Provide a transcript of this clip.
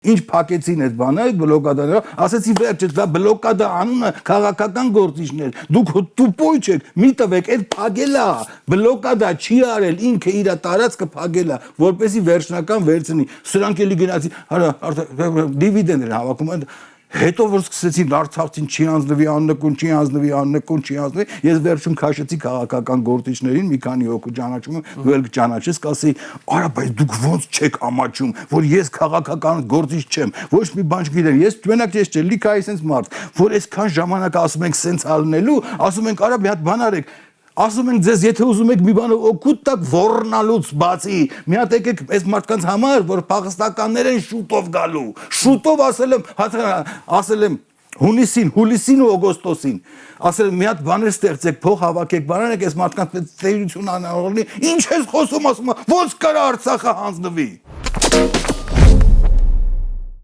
Ինչ փակեցին այդ բանը, այդ բլոկադաները, ասեցի վերջ, դա բլոկադա անունը քաղաքական գործիչներ, դուք տուպոյ չեք, մի տվեք, այդ փակելա, բլոկադա չի արել, ինքը իր տարածքը փակելա, որպեսզի վերջնական վերցնի, սրանք էլի գնացի, դիվիդենդ են հավաքում, հետո որ սկսեցին Արցախին չի անձնվի աննկուն, չի անձնվի աննկուն, չի անձնվի, ես վերջում քաշեցի քաղաքական գործիչներին, մի քանի հոգու ճանաչում եմ, դու էլ ճանաչես, կասեի, արա, բայց դուք ոնց չեք ամաչում, որ ես քաղաքական գործիչ չեմ, ոչ մի բան չգիտեմ, ես մենակ ես չէ, լիքը այսպես մարդ, որ այսքան ժամանակ ասում ենք սենց ալնելու, ասում ենք, արա, մի հատ բան արեք, ասում ենք ձեզ, եթե ուզում եք մի բանը օգուտ տակ ոռնալուց բացի, մի հատ եկեք այս մարդկանց համար, որ փախստականներ են շուտով գալու, շուտով ասել եմ հուլիսին ու օգոստոսին, ասել եմ մի հատ բաներ ստեղծեք, փող հավաքեք, բանանեք այս մարդկանց տերություն անողնի, ինչ ես խոսում ասում, ոնց կարա Արցախը հանձնվի։